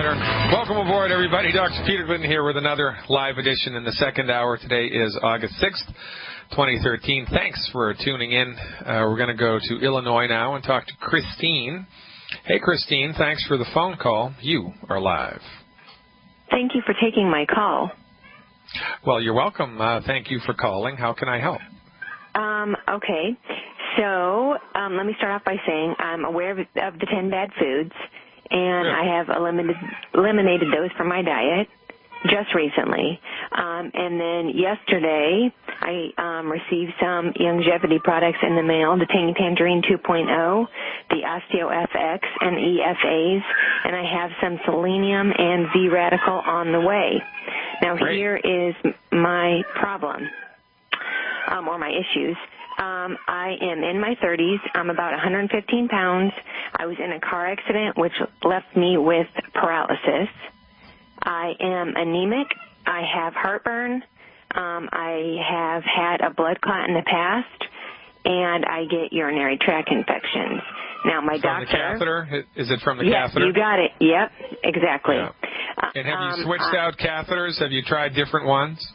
better. Welcome aboard, everybody. Dr. Peter Glidden here with another live edition in the second hour. Today is August 6th, 2013. Thanks for tuning in. We're going to go to Illinois now and talk to Christine. Hey, Christine, thanks for the phone call. You are live. Thank you for taking my call. Well, you're welcome. Thank you for calling. How can I help? Okay. So let me start off by saying I'm aware of the 10 bad foods, and I have eliminated those from my diet just recently. And then yesterday I received some longevity products in the mail, the Tangy Tangerine 2.0, the OsteoFX and EFAs, and I have some selenium and Z-Radical on the way. Now, here is my problem, or my issues. I am in my 30s. I'm about 115 pounds. I was in a car accident which left me with paralysis. I am anemic. I have heartburn. I have had a blood clot in the past, and I get urinary tract infections. Now, my doctor... From the catheter? Is it from the catheter? Yes, you got it. Yep, exactly. Yeah. And have you switched out catheters? Have you tried different ones?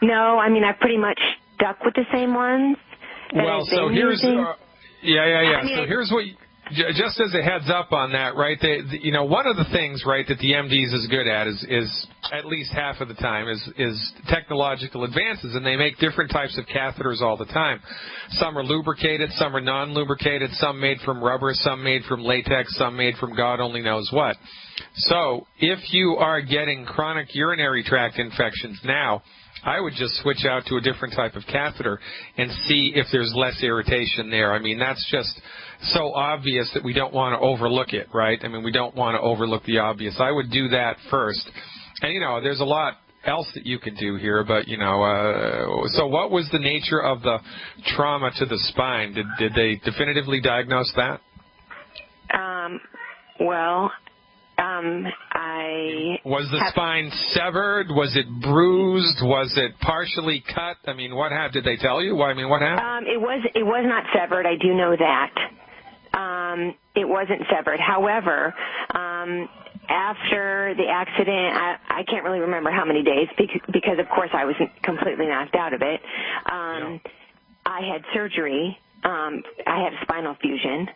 No, I mean, I've pretty much stuck with the same ones. Well, so here's... I mean, so here's what... Just as a heads up on that, right, you know, one of the things, right, that the MDs is good at is at least half of the time is technological advances, and they make different types of catheters all the time. Some are lubricated, some are non-lubricated, some made from rubber, some made from latex, some made from God only knows what. So if you are getting chronic urinary tract infections now, I would just switch out to a different type of catheter and see if there's less irritation there. I mean, that's just so obvious that we don't want to overlook it, right? I mean, we don't want to overlook the obvious. I would do that first. And, you know, there's a lot else that you can do here, but, you know, so what was the nature of the trauma to the spine? Did they definitively diagnose that? Was the spine severed? Was it bruised? Was it partially cut? I mean, did they tell you? I mean, what happened? It was not severed. I do know that. It wasn't severed. However, after the accident, I can't really remember how many days because, of course, I was completely knocked out of it. I had surgery. I had a spinal fusion.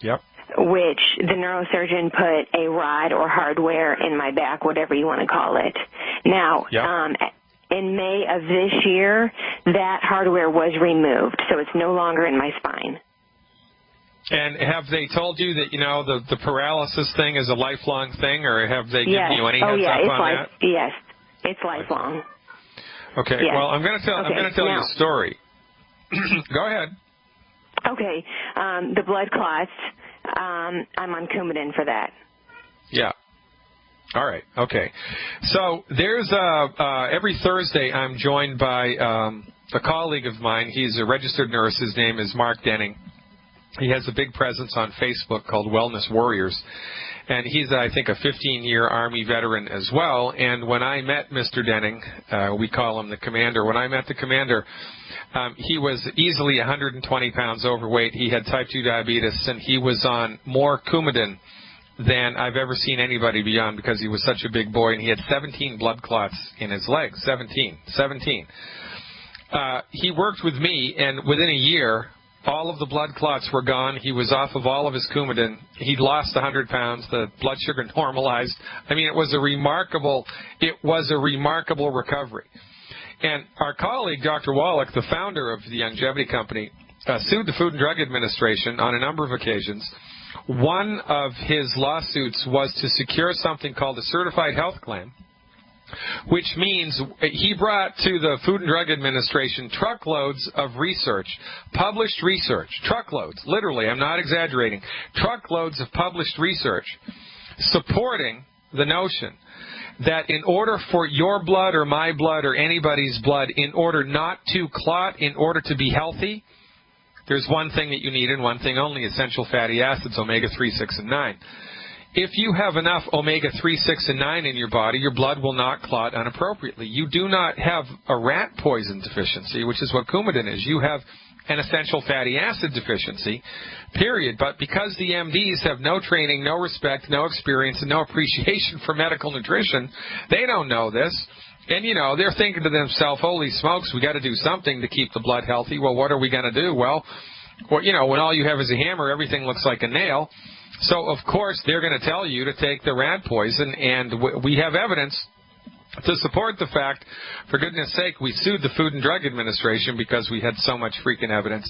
Yep. Which the neurosurgeon put a rod or hardware in my back, whatever you want to call it. Now, in May of this year, that hardware was removed, so it's no longer in my spine. And have they told you that, you know, the paralysis thing is a lifelong thing, or have they given you any heads up on that? Yes, it's lifelong. Okay, yes. Well, I'm going to tell you a story. Go ahead. Okay, the blood clots, I'm on Coumadin for that. Yeah. All right. Okay. So there's every Thursday I'm joined by a colleague of mine. He's a registered nurse. His name is Mark Denning. He has a big presence on Facebook called Wellness Warriors. And he's, I think, a 15-year Army veteran as well. And when I met Mr. Denning, we call him the commander. When I met the commander, he was easily 120 pounds overweight. He had type 2 diabetes, and he was on more Coumadin than I've ever seen anybody be on because he was such a big boy, and he had 17 blood clots in his legs. 17. He worked with me, and within a year, all of the blood clots were gone. He was off of all of his Coumadin. He'd lost 100 pounds. The blood sugar normalized. I mean, it was a remarkable recovery. And our colleague, Dr. Wallach, the founder of the Longevity Company, sued the Food and Drug Administration on a number of occasions. One of his lawsuits was to secure something called a certified health claim, which means he brought to the Food and Drug Administration truckloads of research, published research, truckloads, literally, I'm not exaggerating, truckloads of published research supporting the notion that in order for your blood or my blood or anybody's blood, in order not to clot, in order to be healthy, there's one thing that you need and one thing only, essential fatty acids, omega-3, 6, and 9. If you have enough omega-3, 6, and 9 in your body, your blood will not clot inappropriately. You do not have a rat poison deficiency, which is what Coumadin is. You have an essential fatty acid deficiency, period. But because the MDs have no training, no respect, no experience, and no appreciation for medical nutrition, they don't know this. And, you know, they're thinking to themselves, holy smokes, we got to do something to keep the blood healthy. Well, what are we going to do? Well, you know, when all you have is a hammer, everything looks like a nail. So, of course, they're going to tell you to take the rat poison, and we have evidence to support the fact, for goodness sake, we sued the Food and Drug Administration because we had so much freaking evidence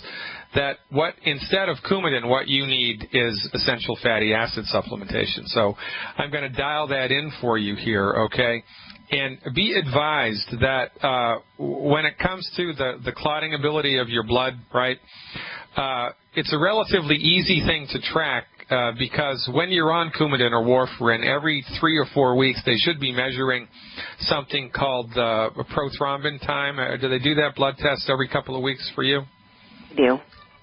that instead of Coumadin, what you need is essential fatty acid supplementation. So I'm going to dial that in for you here, okay? And be advised that when it comes to the clotting ability of your blood, right, it's a relatively easy thing to track because when you're on Coumadin or warfarin, every 3 or 4 weeks they should be measuring something called prothrombin time. Do they do that blood test every couple of weeks for you? They do.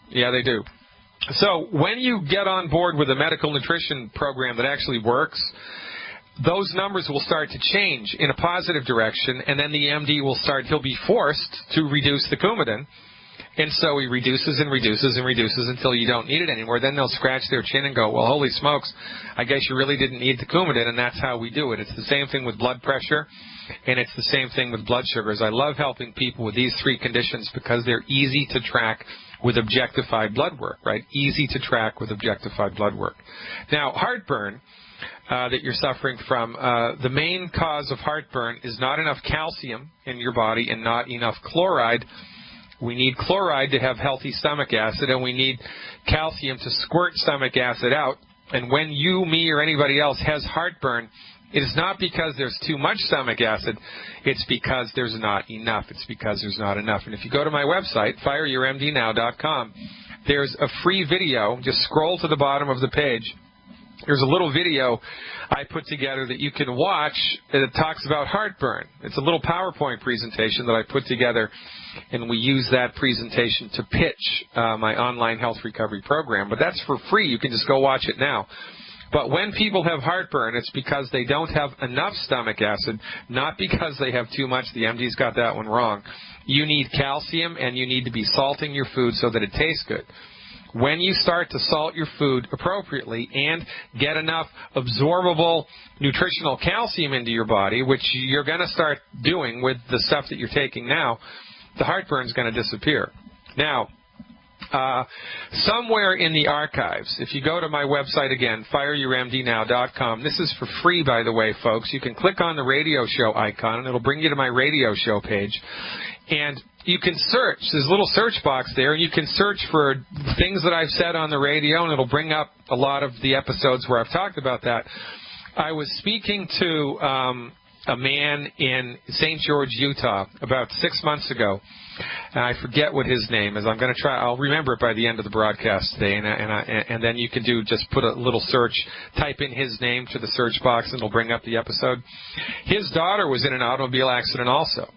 Yeah, they do. So when you get on board with a medical nutrition program that actually works, those numbers will start to change in a positive direction, and then the MD he'll be forced to reduce the Coumadin. And so he reduces and reduces and reduces until you don't need it anymore. Then they'll scratch their chin and go, well, holy smokes, I guess you really didn't need the Coumadin, and that's how we do it. It's the same thing with blood pressure, and it's the same thing with blood sugars. I love helping people with these 3 conditions because they're easy to track with objectified blood work, right? Easy to track with objectified blood work. Now, heartburn that you're suffering from, the main cause of heartburn is not enough calcium in your body and not enough chloride. We need chloride to have healthy stomach acid, and we need calcium to squirt stomach acid out. And when you, me, or anybody else has heartburn, it is not because there's too much stomach acid. It's because there's not enough. It's because there's not enough. And if you go to my website, fireyourmdnow.com, there's a free video. Just scroll to the bottom of the page. There's a little video I put together that you can watch that talks about heartburn. It's a little PowerPoint presentation that I put together, and we use that presentation to pitch my online health recovery program. But that's for free. You can just go watch it now. But when people have heartburn, it's because they don't have enough stomach acid, not because they have too much. The MD's got that one wrong. You need calcium, and you need to be salting your food so that it tastes good. When you start to salt your food appropriately and get enough absorbable nutritional calcium into your body, which you're going to start doing with the stuff that you're taking now, the heartburn's going to disappear. Now, somewhere in the archives, if you go to my website again, fireyourmdnow.com, this is for free, by the way, folks. You can click on the radio show icon, and it'll bring you to my radio show page. And you can search. There's a little search box there, and you can search for things that I've said on the radio, and it'll bring up a lot of the episodes where I've talked about that. I was speaking to a man in St. George, Utah, about 6 months ago. And I forget what his name is. I'm going to try. I'll remember it by the end of the broadcast today, and then you can just put a little search, type in his name to the search box, and it'll bring up the episode. His daughter was in an automobile accident also.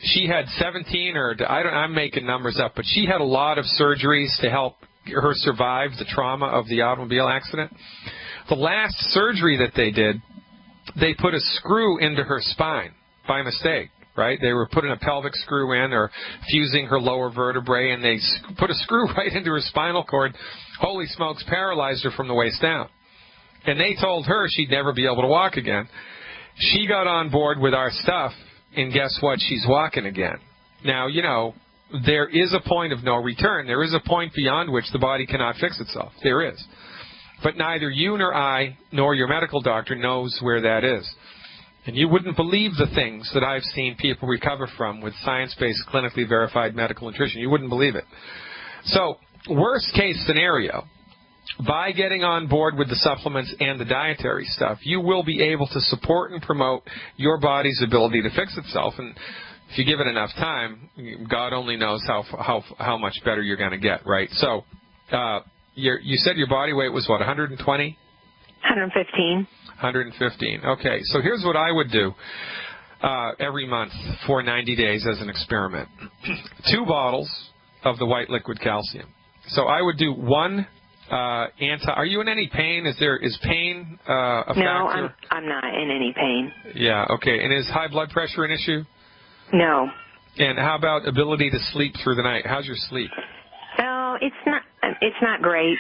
She had 17, I'm making numbers up, but she had a lot of surgeries to help her survive the trauma of the automobile accident. The last surgery that they did, they put a screw into her spine by mistake, right? They were putting a pelvic screw in or fusing her lower vertebrae, and they put a screw right into her spinal cord. Holy smokes, paralyzed her from the waist down. And they told her she'd never be able to walk again. She got on board with our stuff, and guess what? She's walking again. Now, you know, there is a point of no return. There is a point beyond which the body cannot fix itself. There is. But neither you nor I nor your medical doctor knows where that is. And you wouldn't believe the things that I've seen people recover from with science-based, clinically verified medical nutrition. You wouldn't believe it. So, worst case scenario, by getting on board with the supplements and the dietary stuff, you will be able to support and promote your body's ability to fix itself. And if you give it enough time, God only knows how much better you're going to get, right? So, you said your body weight was what, 120? 115. 115. Okay, so here's what I would do every month for 90 days as an experiment. 2 bottles of the white liquid calcium. So I would do one are you in any pain? Is pain a factor? No, I'm not in any pain. Yeah, okay. And is high blood pressure an issue? No. And how about ability to sleep through the night? How's your sleep? It's not great.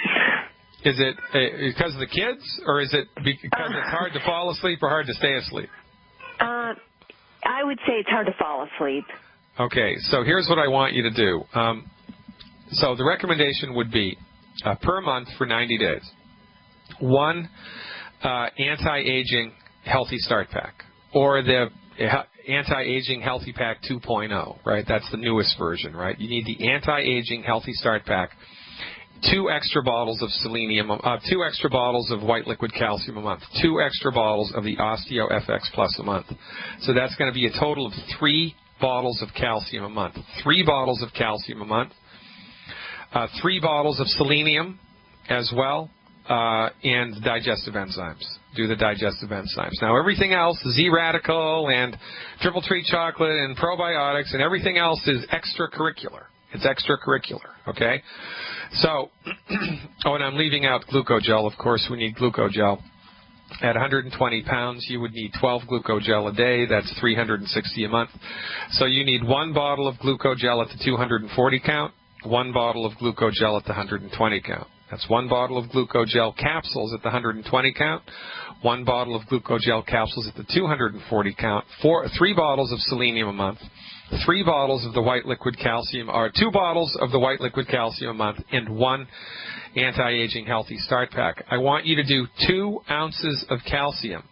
Is it because of the kids, or is it because it's hard to fall asleep or hard to stay asleep? I would say it's hard to fall asleep. Okay, so here's what I want you to do. So the recommendation would be per month for 90 days, one anti-aging healthy start pack, or the anti-aging healthy pack 2.0, right? That's the newest version, right? You need the anti-aging healthy start pack, 2 extra bottles of selenium, 2 extra bottles of white liquid calcium a month, 2 extra bottles of the Osteo FX Plus a month. So that's going to be a total of 3 bottles of calcium a month. 3 bottles of calcium a month, 3 bottles of selenium as well, and digestive enzymes. Do the digestive enzymes. Now everything else, Z-Radical and triple treat chocolate and probiotics and everything else is extracurricular. It's extracurricular, okay? So, and I'm leaving out glucogel. Of course, we need glucogel. At 120 pounds, you would need 12 glucogel a day. That's 360 a month. So you need 1 bottle of glucogel at the 240 count, 1 bottle of glucogel at the 120 count. That's 1 bottle of glucogel capsules at the 120 count, 1 bottle of glucogel capsules at the 240 count, 3 bottles of selenium a month, 3 bottles of the white liquid calcium, or 2 bottles of the white liquid calcium a month, and 1 anti-aging healthy start pack. I want you to do 2 ounces of calcium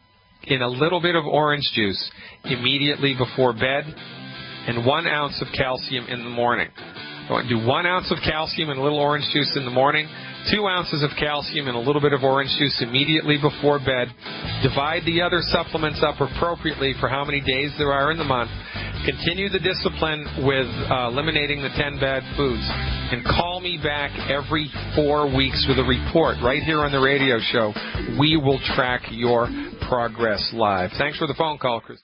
in a little bit of orange juice immediately before bed, and 1 ounce of calcium in the morning. I want to do 1 ounce of calcium and a little orange juice in the morning, 2 ounces of calcium and a little bit of orange juice immediately before bed. Divide the other supplements up appropriately for how many days there are in the month. Continue the discipline with eliminating the 10 bad foods. And call me back every 4 weeks with a report right here on the radio show. We will track your progress live. Thanks for the phone call, Chris.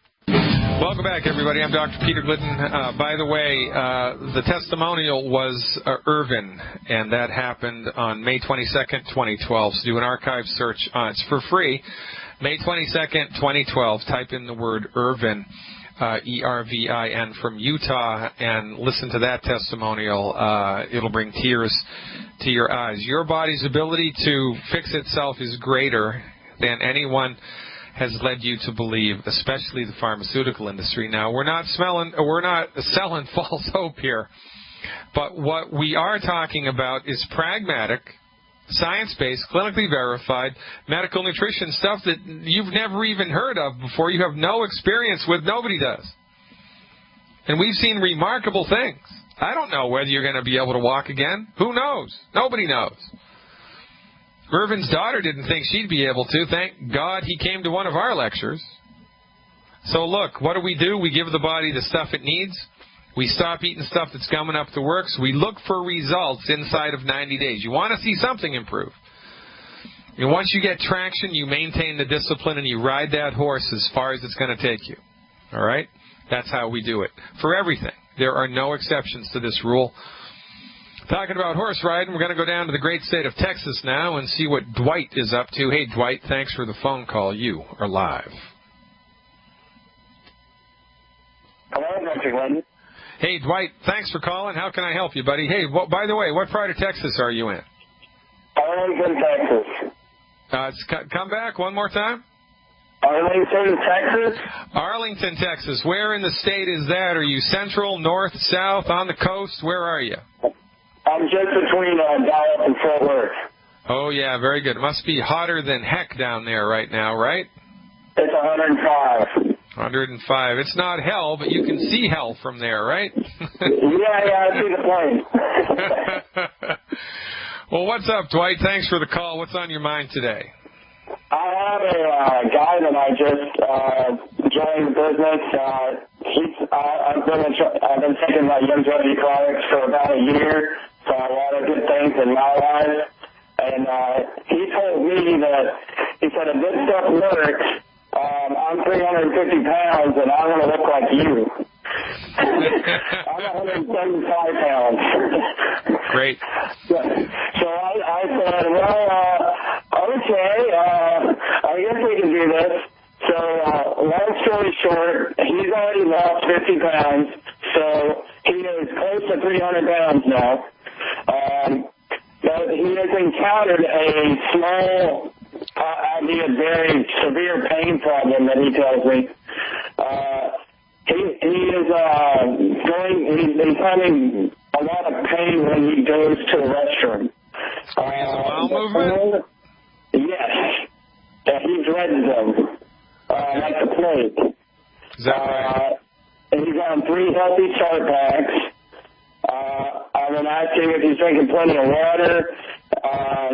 Welcome back, everybody. I'm Dr. Peter Glidden. By the way, the testimonial was Irvin, and that happened on May 22nd, 2012. So do an archive search. It's for free. May 22nd, 2012. Type in the word Irvin, E-R-V-I-N, from Utah, and listen to that testimonial. It'll bring tears to your eyes. Your body's ability to fix itself is greater than anyone has led you to believe, especially the pharmaceutical industry. Now, we're not selling false hope here, but what we are talking about is pragmatic, science-based, clinically verified medical nutrition stuff that you've never even heard of before. You have no experience with. Nobody does. And we've seen remarkable things. I don't know whether you're going to be able to walk again. Who knows? Nobody knows. Irvin's daughter didn't think she'd be able to. Thank God he came to one of our lectures. So look, what do? We give the body the stuff it needs. We stop eating stuff that's gumming up the works. We look for results inside of 90 days. You want to see something improve. And once you get traction, you maintain the discipline and you ride that horse as far as it's going to take you. All right? That's how we do it. For everything. There are no exceptions to this rule. Talking about horse riding, we're going to go down to the great state of Texas now and see what Dwight is up to. Hey, Dwight, thanks for the phone call. You are live. Hello, Dr. Glidden. Hey, Dwight, thanks for calling. How can I help you, buddy? Hey, by the way, what part of Texas are you in? Arlington, Texas. Come back one more time. Arlington, Texas? Arlington, Texas. Where in the state is that? Are you central, north, south, on the coast? Where are you? I'm just between Dallas and Fort Worth. Oh, yeah, very good. It must be hotter than heck down there right now, right? It's 105. 105. It's not hell, but you can see hell from there, right? yeah, I see the plane. Well, what's up, Dwight? Thanks for the call. What's on your mind today? I have a guy that I just joined the business. I've been taking my longevity products for about a year, so a lot of good things in my life. And he told me that, he said, if this stuff works, I'm 350 pounds and I want to look like you. I'm 175 pounds. Great. So I said, well, okay, I guess we can do this. So long story short, he's already lost 50 pounds, so he is close to 300 pounds now. he has encountered a small, albeit very severe pain problem that he tells me. He is he's having a lot of pain when he goes to the restroom. He has a bowel movement? Yes. He's reddened them, like a plague. Is that right? And he's on 3 healthy start packs. I've been asking if he's drinking plenty of water.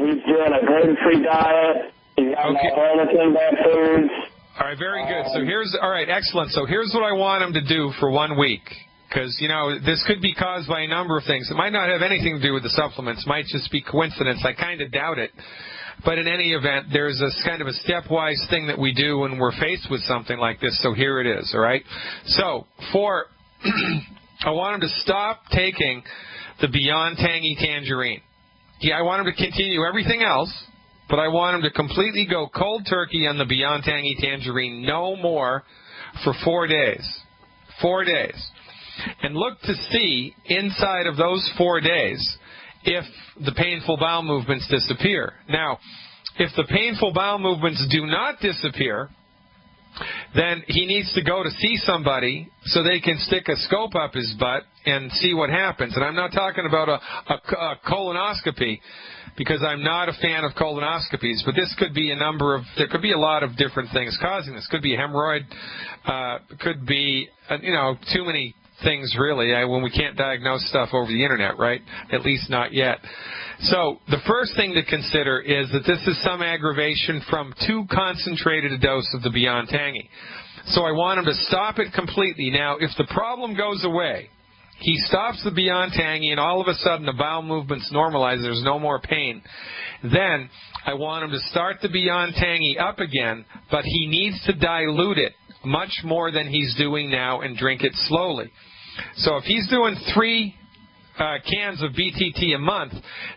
He's doing a gluten-free diet. He's got all the 10 bad foods. All right, very good. So all right, excellent. So here's what I want him to do for 1 week. Because, this could be caused by a number of things. It might not have anything to do with the supplements. It might just be coincidence. I kind of doubt it. But in any event, there's a kind of a stepwise thing that we do when we're faced with something like this. So here it is, all right? So I want him to stop taking the Beyond Tangy Tangerine. Yeah, I want him to continue everything else, but I want him to completely go cold turkey on the Beyond Tangy Tangerine, no more, for 4 days. 4 days. And look to see inside of those 4 days if the painful bowel movements disappear. Now, if the painful bowel movements do not disappear, then he needs to go to see somebody so they can stick a scope up his butt and see what happens. And I'm not talking about a colonoscopy, because I'm not a fan of colonoscopies, but this could be there could be a lot of different things causing this. Could be a hemorrhoid, could be, too many things really when we can't diagnose stuff over the internet, right? At least not yet. So the first thing to consider is that this is some aggravation from too concentrated a dose of the Beyond Tangy. So I want him to stop it completely. Now, if the problem goes away, he stops the Beyond Tangy and all of a sudden the bowel movements normalize, there's no more pain, then I want him to start the Beyond Tangy up again, but he needs to dilute it much more than he's doing now and drink it slowly. So if he's doing 3 cans of BTT a month,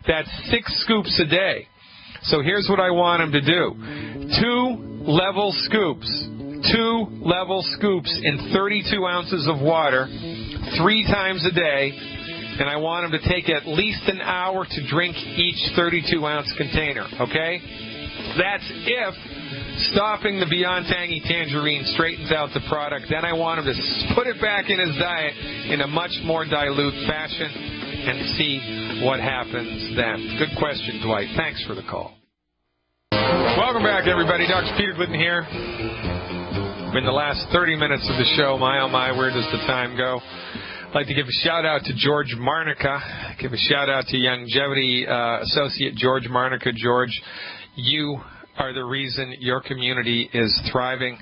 that's 6 scoops a day. So here's what I want him to do. 2 level scoops. 2 level scoops in 32 ounces of water 3 times a day, and I want him to take at least an hour to drink each 32-ounce container, okay? That's if stopping the Beyond Tangy Tangerine straightens out the product. Then I want him to put it back in his diet in a much more dilute fashion and see what happens then. Good question, Dwight. Thanks for the call. Welcome back, everybody. Dr. Peter Glidden here. In the last 30 minutes of the show, my oh my, where does the time go? I'd like to give a shout-out to George Marnica. Give a shout-out to Longevity Associate George Marnica. George, you are the reason your community is thriving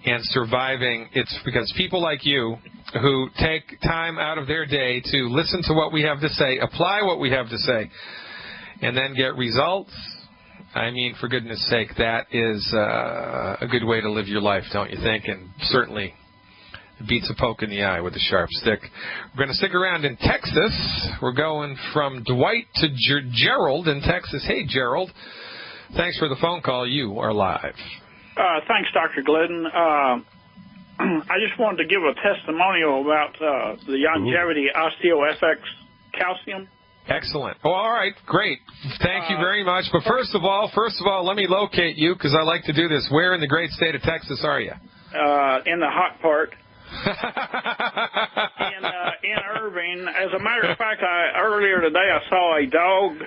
and surviving. It's because people like you who take time out of their day to listen to what we have to say, apply what we have to say, and then get results. I mean, for goodness sake, that is a good way to live your life, don't you think? And certainly it beats a poke in the eye with a sharp stick. We're going to stick around in Texas. We're going from Dwight to Gerald in Texas. Hey, Gerald. Thanks for the phone call. You are live. Thanks, Dr. Glidden. I just wanted to give a testimonial about the Longevity OsteoFX calcium. Excellent. Oh, all right. Great. Thank you very much. But first of all, let me locate you because I like to do this. Where in the great state of Texas are you? In the hot part. in Irving. As a matter of fact, earlier today I saw a dog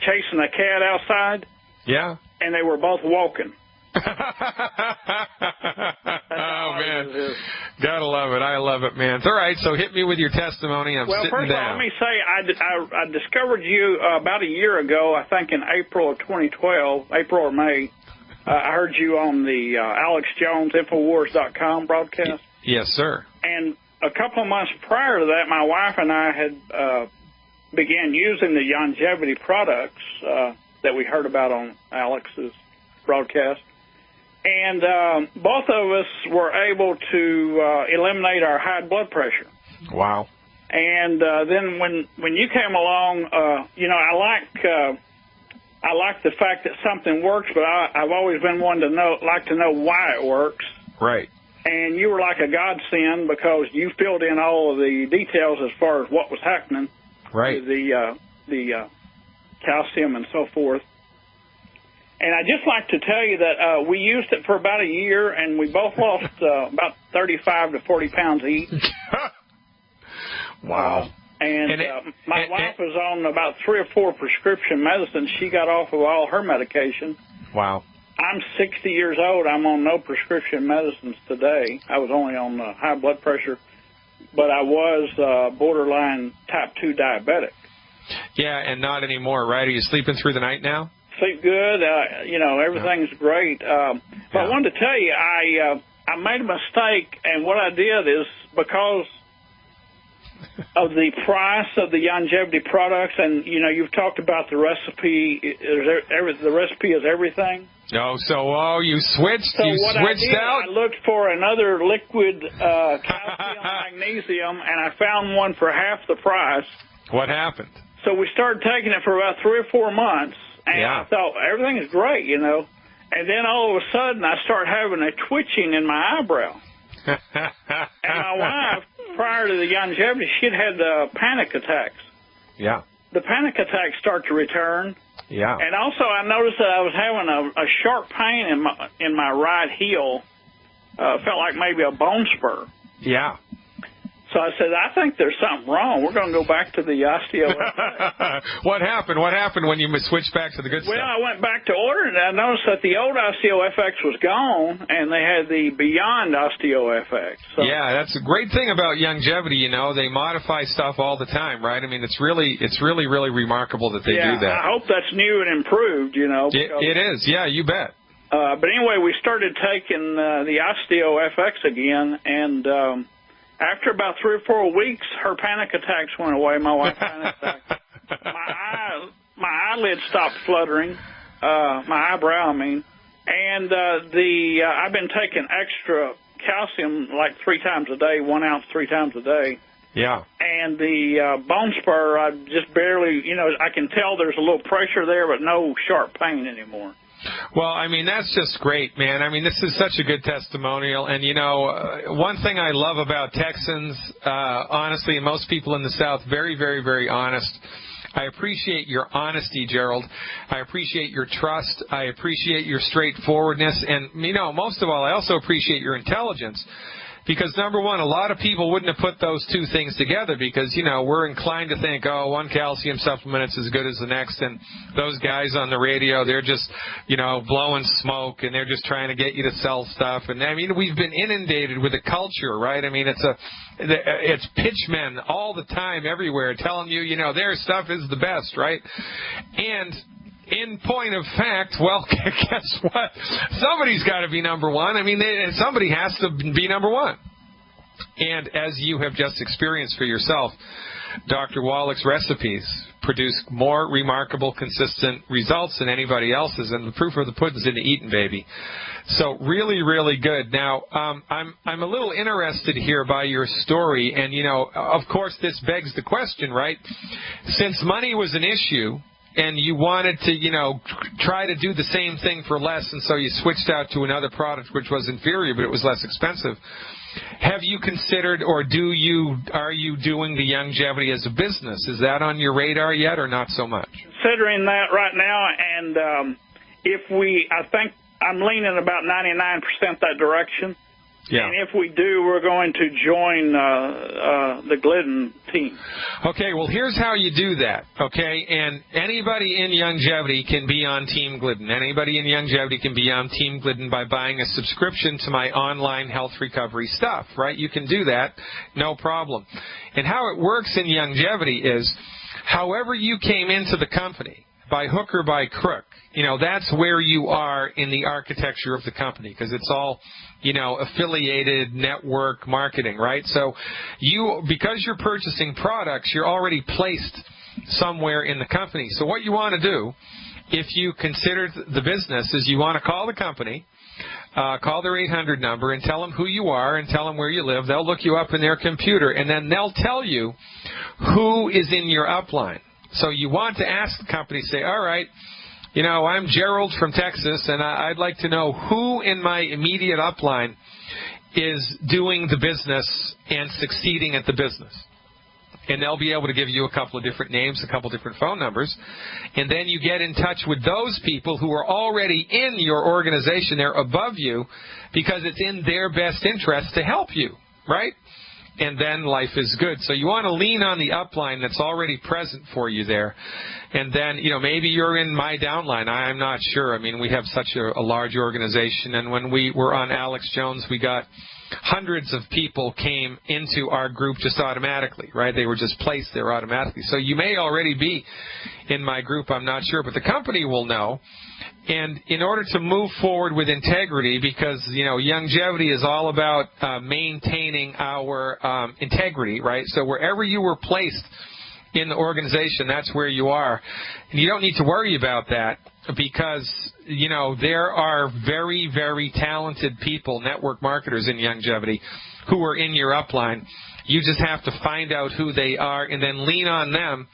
chasing a cat outside. Yeah. And they were both walking. Oh, man. Gotta love it. I love it, man. It's all right. So hit me with your testimony. I'm sitting down. Well, first of all, let me say, I discovered you about a year ago, I think in April of 2012, April or May. I heard you on the Alex Jones Infowars.com broadcast. Yes, sir. And a couple of months prior to that, my wife and I had began using the Longevity products that we heard about on Alex's broadcast. And both of us were able to eliminate our high blood pressure. Wow. And then when you came along, I like the fact that something works, but I've always been one to like to know why it works. Right. And you were like a godsend because you filled in all of the details as far as what was happening. Right. The calcium and so forth. And I'd just like to tell you that we used it for about a year, and we both lost about 35 to 40 pounds each. Wow. My wife was on about 3 or 4 prescription medicines. She got off of all her medication. Wow. I'm 60 years old. I'm on no prescription medicines today. I was only on high blood pressure, but I was borderline type 2 diabetic. Yeah, and not anymore, right? Are you sleeping through the night now? Sleep good. Everything's great. But I wanted to tell you, I made a mistake, and what I did is because of the price of the longevity products, and you've talked about the recipe. The recipe is everything. Oh, you switched. So you what switched out. I looked for another liquid calcium magnesium, and I found one for half the price. What happened? So we started taking it for about 3 or 4 months, and I thought everything is great, And then all of a sudden, I started having a twitching in my eyebrow. And my wife, prior to the longevity, she'd had panic attacks. Yeah. The panic attacks start to return. Yeah. And also, I noticed that I was having a sharp pain in my right heel. Felt like maybe a bone spur. Yeah. So I said, I think there's something wrong. We're going to go back to the OsteoFX. What happened? What happened when you switched back to the good stuff? Well, I went back to ordering it. I noticed that the old OsteoFX was gone, and they had the Beyond OsteoFX. So, yeah, that's a great thing about longevity. They modify stuff all the time, right? I mean, it's really remarkable that they do that. I hope that's new and improved. It is. Yeah, you bet. But anyway, we started taking the OsteoFX again, and after about 3 or 4 weeks, her panic attacks went away. My wife's panic attack. My eyelids stopped fluttering. My eyebrow, I mean. And I've been taking extra calcium like 3 times a day, 1 ounce 3 times a day. Yeah. And the bone spur, I just barely, I can tell there's a little pressure there, but no sharp pain anymore. Well, I mean, that's just great, man. I mean, this is such a good testimonial. And, one thing I love about Texans, honestly, and most people in the South, very, very, very honest. I appreciate your honesty, Gerald. I appreciate your trust. I appreciate your straightforwardness. And, most of all, I also appreciate your intelligence. Because, number one, a lot of people wouldn't have put those 2 things together because, we're inclined to think, one calcium supplement is as good as the next. And those guys on the radio, they're just, blowing smoke and they're just trying to get you to sell stuff. And, I mean, we've been inundated with a culture, right? I mean, it's pitchmen all the time everywhere telling you, their stuff is the best, right? And in point of fact, well, guess what? Somebody's got to be number one. I mean, somebody has to be number one. And as you have just experienced for yourself, Dr. Wallach's recipes produce more remarkable, consistent results than anybody else's, and the proof of the pudding's in the eating, baby. So really, really good. Now, I'm a little interested here by your story, and, of course, this begs the question, right? Since money was an issue, and you wanted to, try to do the same thing for less, and so you switched out to another product which was inferior, but it was less expensive. Have you considered, or are you doing the longevity as a business? Is that on your radar yet, or not so much? Considering that right now, and I think I'm leaning about 99% that direction. Yeah. And if we do, we're going to join the Glidden team. Okay, well, here's how you do that, okay? And anybody in longevity can be on Team Glidden. Anybody in longevity can be on Team Glidden by buying a subscription to my online health recovery stuff, right? You can do that, no problem. And how it works in longevity is, however you came into the company, by hook or by crook, that's where you are in the architecture of the company, because it's all, affiliated network marketing, right? So because you're purchasing products, you're already placed somewhere in the company. So what you want to do, if you consider the business, is you want to call the company, call their 800 number and tell them who you are and tell them where you live. They'll look you up in their computer, and then they'll tell you who is in your upline. So you want to ask the company, say, all right, I'm Gerald from Texas, and I'd like to know who in my immediate upline is doing the business and succeeding at the business. and they'll be able to give you a couple of different names, a couple of different phone numbers, and then you get in touch with those people who are already in your organization. They're above you because it's in their best interest to help you, right? And then life is good. So you want to lean on the upline that's already present for you there. And then, maybe you're in my downline. I'm not sure. I mean, we have such a large organization. And when we were on Alex Jones, we got hundreds of people came into our group just automatically, right? They were just placed there automatically. So you may already be in my group. I'm not sure. But the company will know. And in order to move forward with integrity, because, longevity is all about maintaining our integrity, right? So wherever you were placed in the organization, that's where you are. And you don't need to worry about that because, there are very, very talented people, network marketers in longevity, who are in your upline. You just have to find out who they are and then lean on them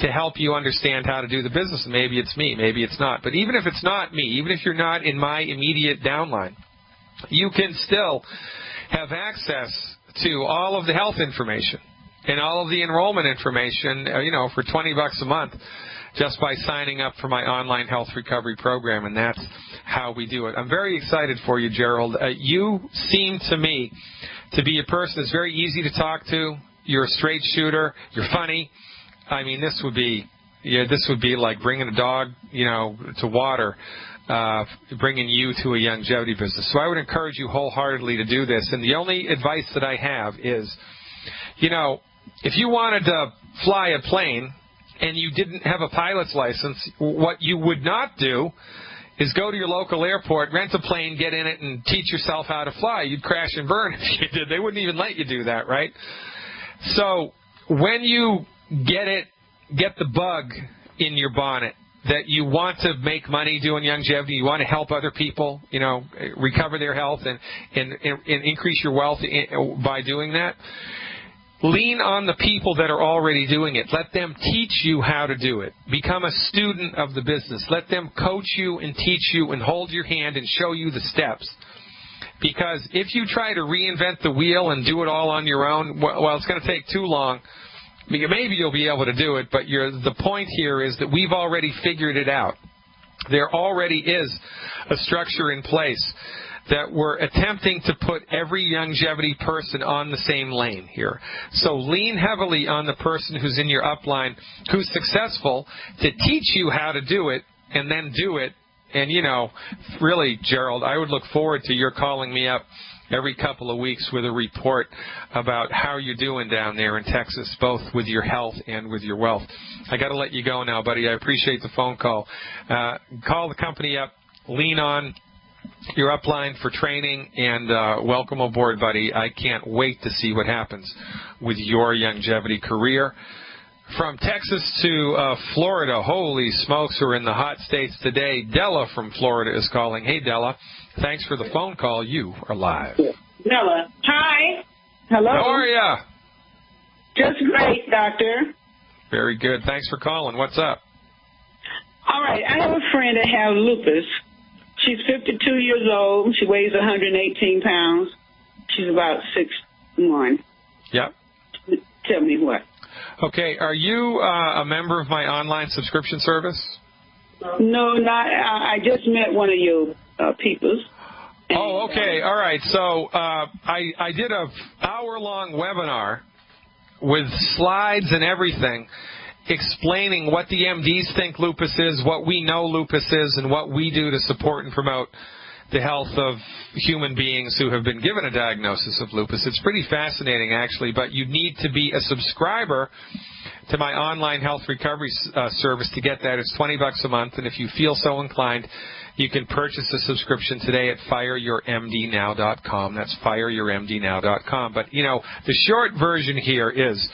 to help you understand how to do the business. Maybe it's me, maybe it's not. But even if it's not me, even if you're not in my immediate downline, you can still have access to all of the health information and all of the enrollment information, for $20 a month just by signing up for my online health recovery program, and that's how we do it. I'm very excited for you, Gerald. You seem to me to be a person that's very easy to talk to. You're a straight shooter. You're funny. I mean, this would be like bringing a dog, to water, bringing you to a longevity business. So I would encourage you wholeheartedly to do this. And the only advice that I have is, if you wanted to fly a plane and you didn't have a pilot's license, what you would not do is go to your local airport, rent a plane, get in it, and teach yourself how to fly. You'd crash and burn if you did. They wouldn't even let you do that, right? So when you get the bug in your bonnet that you want to make money doing longevity, you want to help other people, recover their health and increase your wealth by doing that, lean on the people that are already doing it. Let them teach you how to do it. Become a student of the business. Let them coach you and teach you and hold your hand and show you the steps. Because if you try to reinvent the wheel and do it all on your own, well, it's going to take too long. Maybe you'll be able to do it, but the point here is that we've already figured it out. There already is a structure in place that we're attempting to put every longevity person on the same lane here. So lean heavily on the person who's in your upline, who's successful, to teach you how to do it, and then do it. And, really, Gerald, I would look forward to your calling me up every couple of weeks with a report about how you're doing down there in Texas, both with your health and with your wealth. I got to let you go now, buddy. I appreciate the phone call. Call the company up, lean on your upline for training, and welcome aboard, buddy. I can't wait to see what happens with your longevity career. From Texas to Florida, holy smokes, we're in the hot states today. Della from Florida is calling. Hey, Della, thanks for the phone call. You are live. Della, hi. Hello. How are ya? Just great, doctor. Very good. Thanks for calling. What's up? All right, I have a friend that has lupus. She's 52 years old. She weighs 118 pounds. She's about 6'1". Yep. Tell me what. Okay, are you a member of my online subscription service? No, not. I just met one of your peoples. Oh, okay. All right. So I did a hour-long webinar with slides and everything explaining what the MDs think lupus is, what we know lupus is, and what we do to support and promote the health of human beings who have been given a diagnosis of lupus. It's pretty fascinating, actually, but you need to be a subscriber to my online health recovery service to get that. It's $20 a month, and if you feel so inclined, you can purchase a subscription today at fireyourmdnow.com. That's fireyourmdnow.com. But, the short version here is,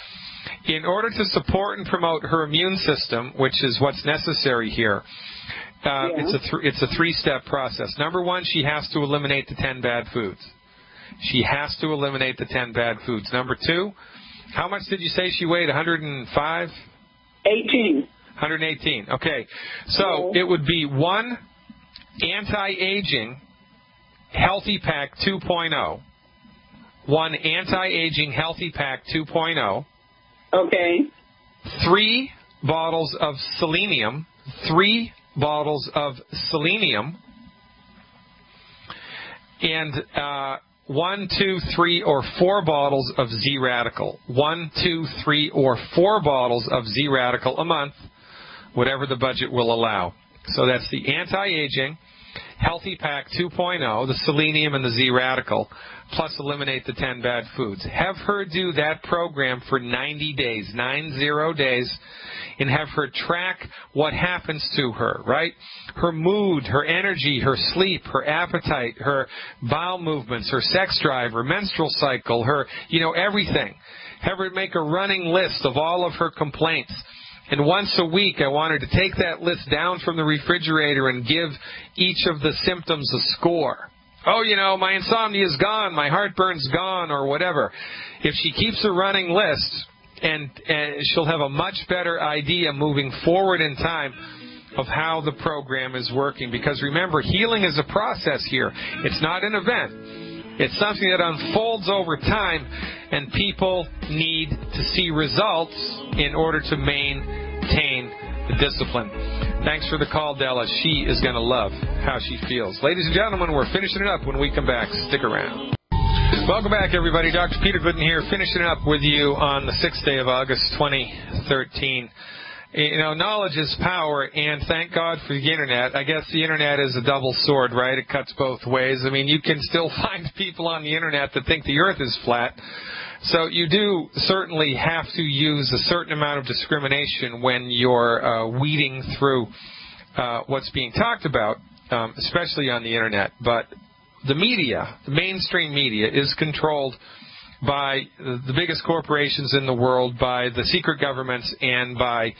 in order to support and promote her immune system, which is what's necessary here, it's a three-step process. Number one, she has to eliminate the 10 bad foods. She has to eliminate the 10 bad foods. Number two, how much did you say she weighed? 105? 18. 118. Okay. So it would be one anti-aging healthy pack 2.0, one anti-aging healthy pack 2.0, Okay. 3 bottles of selenium, 3 bottles of selenium, and 1, 2, 3, or 4 bottles of Z-Radical. 1, 2, 3, or 4 bottles of Z-Radical a month, whatever the budget will allow. So that's the anti-aging, Healthy Pack 2.0, the selenium and the Z-Radical, plus eliminate the 10 bad foods. Have her do that program for 90 days, 90 days, and have her track what happens to her, right? Her mood, her energy, her sleep, her appetite, her bowel movements, her sex drive, her menstrual cycle, her, everything. Have her make a running list of all of her complaints. And once a week, I want her to take that list down from the refrigerator and give each of the symptoms a score. Oh, my insomnia is gone, my heartburn's gone, or whatever. If she keeps a running list, and she'll have a much better idea moving forward in time of how the program is working. Because remember, healing is a process here. It's not an event. It's something that unfolds over time, and people need to see results in order to maintain the discipline. Thanks for the call, Della. She is going to love how she feels. Ladies and gentlemen, we're finishing it up when we come back. Stick around. Welcome back, everybody. Dr. Peter Glidden here, finishing up with you on the 6th day of August, 2013. Knowledge is power, and thank God for the Internet. I guess the Internet is a double sword, right? It cuts both ways. I mean, you can still find people on the Internet that think the earth is flat. So you do certainly have to use a certain amount of discrimination when you're weeding through what's being talked about, especially on the Internet. But the media, the mainstream media, is controlled by the biggest corporations in the world, by the secret governments, and by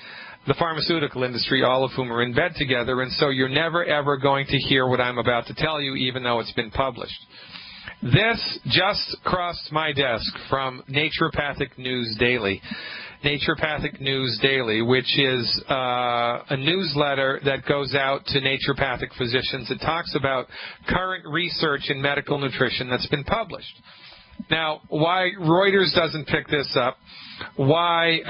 the pharmaceutical industry, all of whom are in bed together. And so you're never, ever going to hear what I'm about to tell you, even though it's been published. This just crossed my desk from Naturopathic News Daily. Naturopathic News Daily, which is a newsletter that goes out to naturopathic physicians. It talks about current research in medical nutrition that's been published. Now, why Reuters doesn't pick this up, why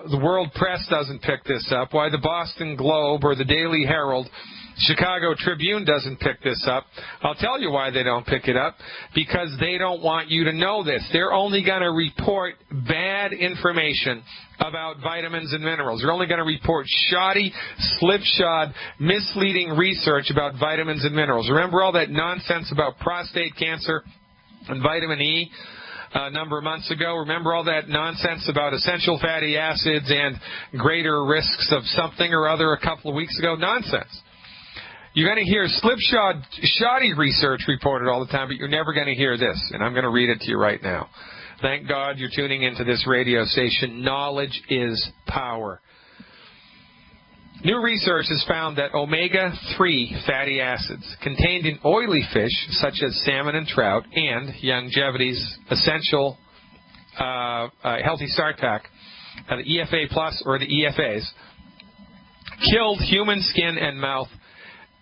the World Press doesn't pick this up, why the Boston Globe or the Daily Herald, Chicago Tribune doesn't pick this up, I'll tell you why they don't pick it up. Because they don't want you to know this. They're only going to report bad information about vitamins and minerals. They're only going to report shoddy, slipshod, misleading research about vitamins and minerals. Remember all that nonsense about prostate cancer and vitamin E a number of months ago? Remember all that nonsense about essential fatty acids and greater risks of something or other a couple of weeks ago? Nonsense. You're going to hear slipshod, shoddy research reported all the time, but you're never going to hear this, and I'm going to read it to you right now. Thank God you're tuning into this radio station. Knowledge is power. New research has found that omega-3 fatty acids contained in oily fish, such as salmon and trout, and Longevity's essential healthy start pack, the EFA Plus or the EFAs, killed human skin and mouth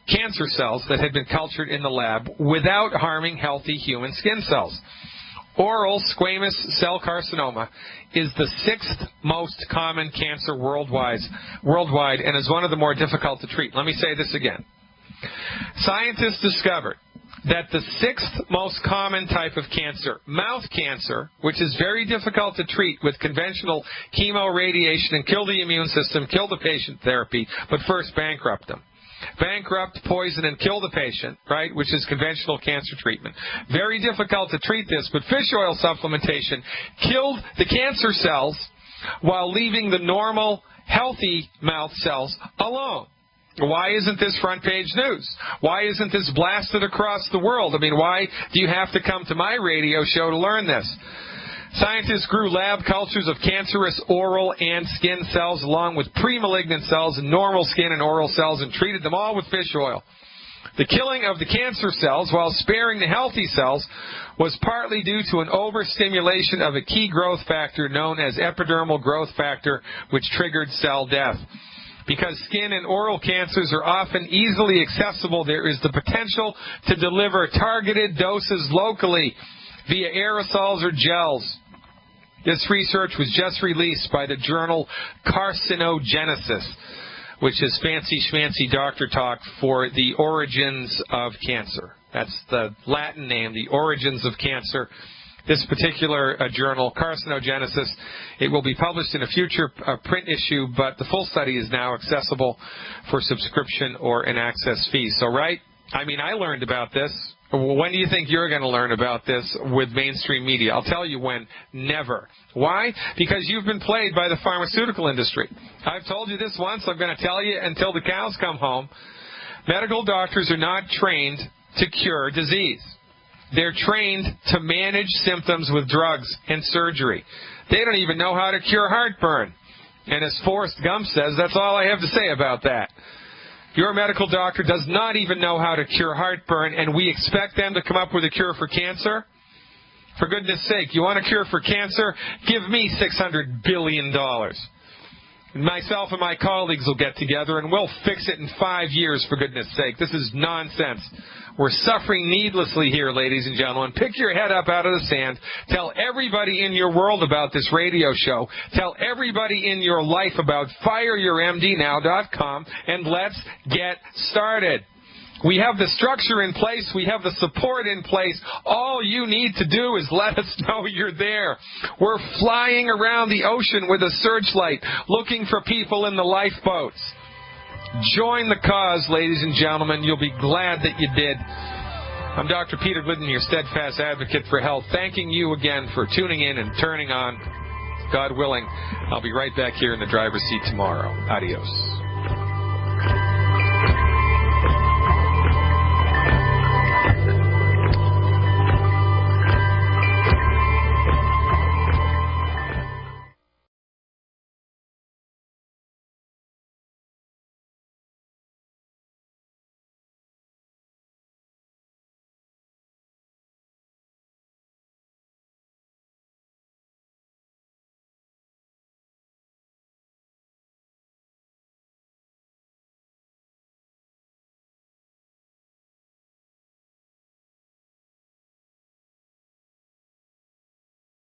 cancer cells that had been cultured in the lab without harming healthy human skin cells. Oral squamous cell carcinoma is the 6th most common cancer worldwide and is one of the more difficult to treat. Let me say this again. Scientists discovered that the 6th most common type of cancer, mouth cancer, which is very difficult to treat with conventional chemoradiation and kill the immune system, kill the patient therapy, but first bankrupt them. Bankrupt, poison, and kill the patient, right, which is conventional cancer treatment. Very difficult to treat this, but fish oil supplementation killed the cancer cells while leaving the normal, healthy mouth cells alone. Why isn't this front page news? Why isn't this blasted across the world? I mean, why do you have to come to my radio show to learn this? Scientists grew lab cultures of cancerous oral and skin cells along with pre-malignant cells and normal skin and oral cells and treated them all with fish oil. The killing of the cancer cells while sparing the healthy cells was partly due to an overstimulation of a key growth factor known as epidermal growth factor, which triggered cell death. Because skin and oral cancers are often easily accessible, there is the potential to deliver targeted doses locally via aerosols or gels. This research was just released by the journal Carcinogenesis, which is fancy schmancy doctor talk for the origins of cancer. That's the Latin name, the origins of cancer. This particular journal, Carcinogenesis, it will be published in a future print issue, but the full study is now accessible for subscription or an access fee. So, right? I mean, I learned about this. When do you think you're going to learn about this with mainstream media? I'll tell you when. Never. Why? Because you've been played by the pharmaceutical industry. I've told you this once. I'm going to tell you until the cows come home. Medical doctors are not trained to cure disease. They're trained to manage symptoms with drugs and surgery. They don't even know how to cure heartburn. And as Forrest Gump says, that's all I have to say about that. Your medical doctor does not even know how to cure heartburn, and we expect them to come up with a cure for cancer? For goodness sake, you want a cure for cancer? Give me $600 billion. Myself and my colleagues will get together, and we'll fix it in 5 years, for goodness sake. This is nonsense. We're suffering needlessly here, ladies and gentlemen. Pick your head up out of the sand. Tell everybody in your world about this radio show. Tell everybody in your life about fireyourmdnow.com, and let's get started. We have the structure in place. We have the support in place. All you need to do is let us know you're there. We're flying around the ocean with a searchlight, looking for people in the lifeboats. Join the cause, ladies and gentlemen. You'll be glad that you did. I'm Dr. Peter Glidden, your steadfast advocate for health, thanking you again for tuning in and turning on. God willing, I'll be right back here in the driver's seat tomorrow. Adios.